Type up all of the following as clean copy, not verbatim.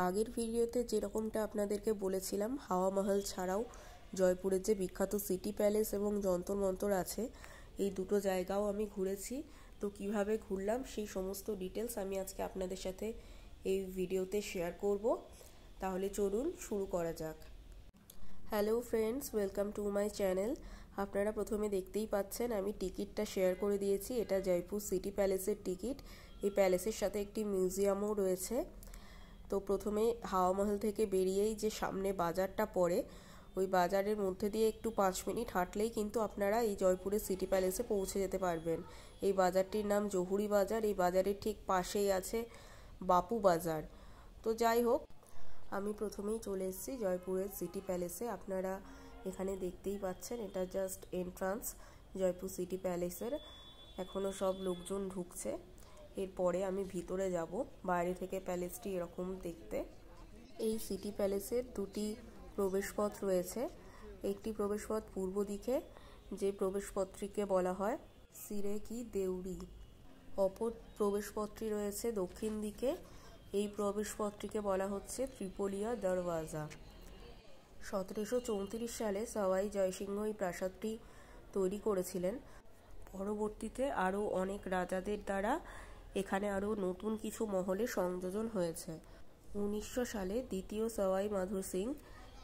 আগের ভিডিওতে যেরকমটা আপনাদেরকে বলেছিলাম, হাওয়া মহল ছাড়াও জয়পুরের যে বিখ্যাত সিটি প্যালেস এবং যন্তর মন্তর আছে, এই দুটো জায়গাও আমি ঘুরেছি। তো কিভাবে ঘুরলাম সেই সমস্ত ডিটেলস আমি আজকে আপনাদের সাথে এই ভিডিওতে শেয়ার করব। তাহলে চলুন শুরু করা যাক। Hello friends, welcome to my channel. আপনারা প্রথমে দেখতেই পাচ্ছেন আমি টিকিটটা শেয়ার করে দিয়েছি। এটা জয়পুর সিটি প্যালেসের টিকিট। এই প্যালেসের সাথে একটি মিউজিয়ামও রয়েছে। তো প্রথমে হাওয়া মহল থেকে বেরিয়েই যে সামনে বাজারটা পড়ে, ওই বাজারের মধ্যে দিয়ে একটু 5 মিনিট হাঁটলেই কিন্তু আপনারা এই জয়পুরের সিটি প্যালেসে পৌঁছে যেতে পারবেন। এই বাজারটির নাম জহুরি বাজার। এই বাজারের ঠিক পাশেই আছে বাপু বাজার। তো যাই হোক, আমি প্রথমেই চলে এসেছি জয়পুরের সিটি প্যালেসে। আপনারা এখানে দেখতেই পাচ্ছেন, এটা জাস্ট এন্ট্রান্স জয়পুর সিটি প্যালেসের। এখনও সব লোকজন ঢুকছে। এরপরে আমি ভিতরে যাব। বাইরে থেকে প্যালেসটি এরকম দেখতে। এই সিটি প্যালেসের দুটি প্রবেশপথ রয়েছে। একটি প্রবেশপথ পূর্ব দিকে, যে প্রবেশপথটিকে বলা হয় সিরে কি দেউরি। অপর প্রবেশপথটি রয়েছে দক্ষিণ দিকে। এই প্রবেশপথটিকে বলা হচ্ছে ত্রিপোলিয়া দরওয়াজা। 1734 সালে সওয়াই জয়সিংহ এই প্রাসাদটি তৈরি করেছিলেন। পরবর্তীতে আরও অনেক রাজাদের দ্বারা এখানে আরও নতুন কিছু মহলে সংযোজন হয়েছে। 1900 সালে দ্বিতীয় সওয়াই মাধো সিং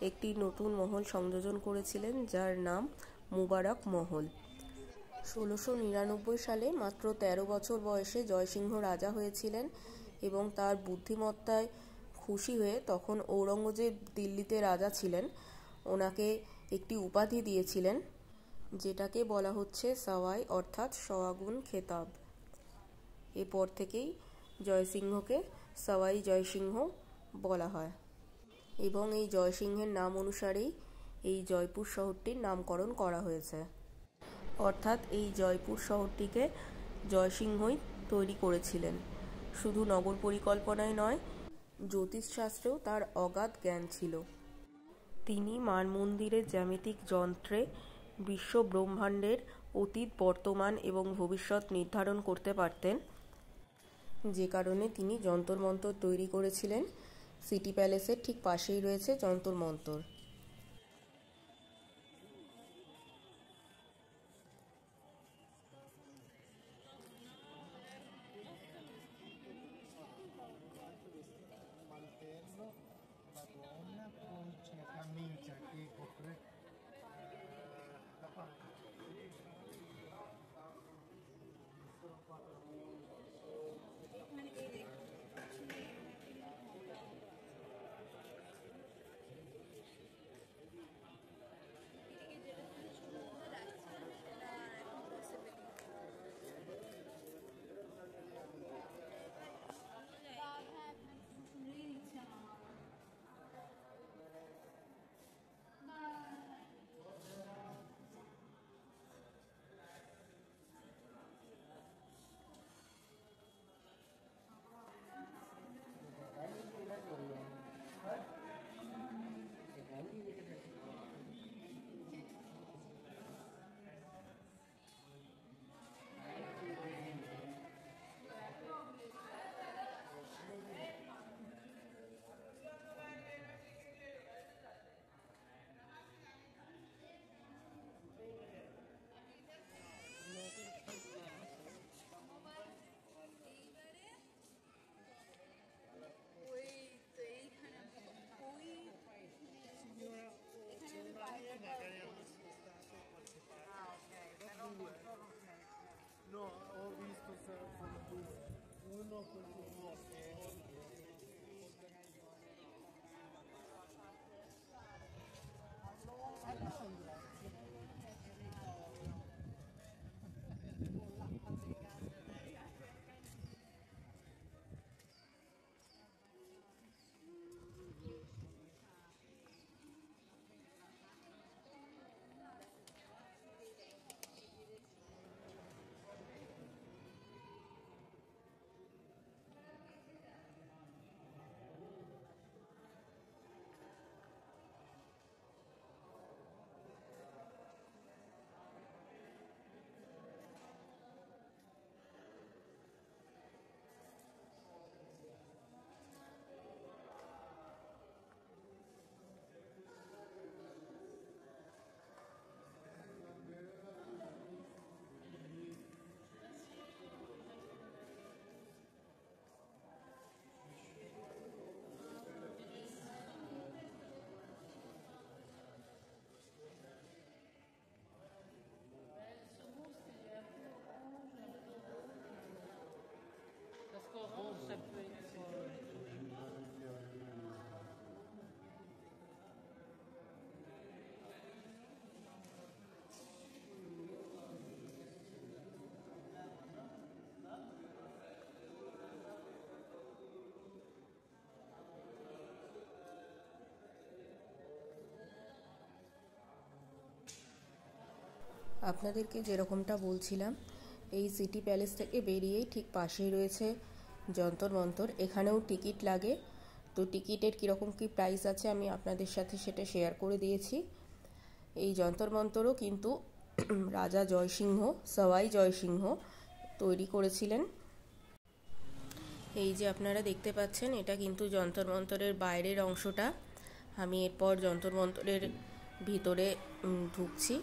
একটি নতুন মহল সংযোজন করেছিলেন, যার নাম মুবারক মহল। 1699 সালে মাত্র 13 বছর বয়সে জয়সিংহ রাজা হয়েছিলেন এবং তার বুদ্ধিমত্তায় খুশি হয়ে তখন ঔরঙ্গজেব দিল্লিতে রাজা ছিলেন, ওনাকে একটি উপাধি দিয়েছিলেন, যেটাকে বলা হচ্ছে সওয়াই, অর্থাৎ সওয়াগুন খেতাব। এরপর থেকেই জয়সিংহকে সওয়াই জয়সিংহ বলা হয় এবং এই জয়সিংহের নাম অনুসারেই এই জয়পুর শহরটির নামকরণ করা হয়েছে। অর্থাৎ এই জয়পুর শহরটিকে জয়সিংহই তৈরি করেছিলেন। শুধু নগর পরিকল্পনায় নয়, জ্যোতিষশাস্ত্রেও তার অগাধ জ্ঞান ছিল। তিনি মান মন্দিরের জ্যামিতিক যন্ত্রে বিশ্ব ব্রহ্মাণ্ডের অতীত, বর্তমান এবং ভবিষ্যৎ নির্ধারণ করতে পারতেন, যে কারণে তিনি যন্তর মন্তর তৈরি করেছিলেন। সিটি প্যালেসের ঠিক পাশেই রয়েছে Jantar Mantar. No, ho visto uno con আপনাদেরকে যেরকমটা বলছিলাম, এই সিটি প্যালেস থেকে বেরিয়েই ঠিক পাশেই রয়েছে যন্তর মন্তর। এখানেও টিকিট লাগে, তো টিকিটের কীরকম কী প্রাইস আছে আমি আপনাদের সাথে সেটা শেয়ার করে দিয়েছি। এই যন্তর মন্তরও কিন্তু রাজা জয়সিংহ, সওয়াই জয়সিংহ তৈরি করেছিলেন। এই যে আপনারা দেখতে পাচ্ছেন, এটা কিন্তু যন্তর মন্তরের বাইরের অংশটা। আমি এরপর যন্তর মন্তরের ভিতরে ঢুকছি।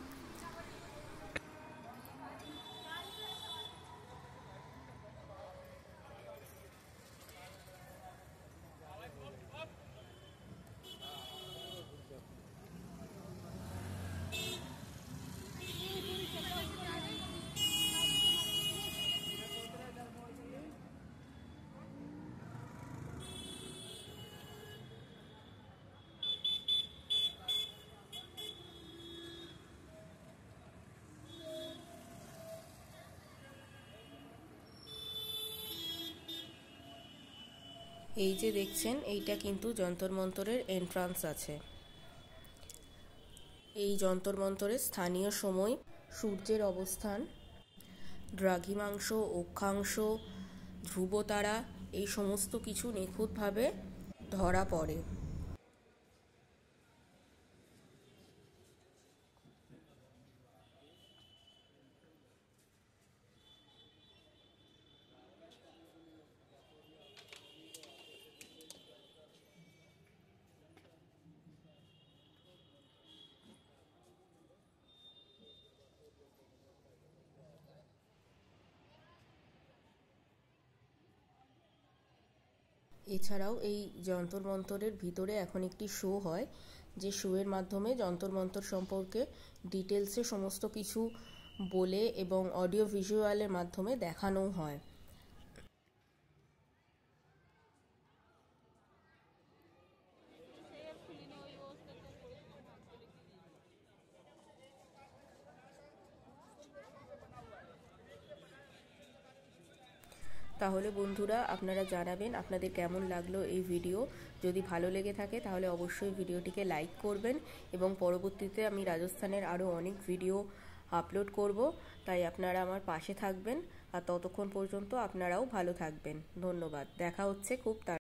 এই যে দেখছেন, এইটা কিন্তু যন্তর মন্তরের এন্ট্রান্স আছে। এই যন্তর মন্তরের স্থানীয় সময়, সূর্যের অবস্থান, দ্রাঘিমাংশ, অক্ষাংশ, ধ্রুবতারা, এই সমস্ত কিছু নিখুঁতভাবে ধরা পড়ে। এছাড়াও এই যন্তর মন্তরের ভিতরে এখন একটি শো হয়, যে শোয়ের মাধ্যমে যন্তর মন্তর সম্পর্কে ডিটেলসে সমস্ত কিছু বলে এবং অডিও ভিজুয়ালের মাধ্যমে দেখানোও হয়। তাহলে বন্ধুরা, আপনারা জানাবেন আপনাদের কেমন লাগলো এই ভিডিও। যদি ভালো লেগে থাকে তাহলে অবশ্যই ভিডিওটিকে লাইক করবেন, এবং পরবর্তীতে আমি রাজস্থানের আরও অনেক ভিডিও আপলোড করব, তাই আপনারা আমার পাশে থাকবেন। আর ততক্ষণ পর্যন্ত আপনারাও ভালো থাকবেন। ধন্যবাদ। দেখা হচ্ছে খুব তাড়াতাড়ি।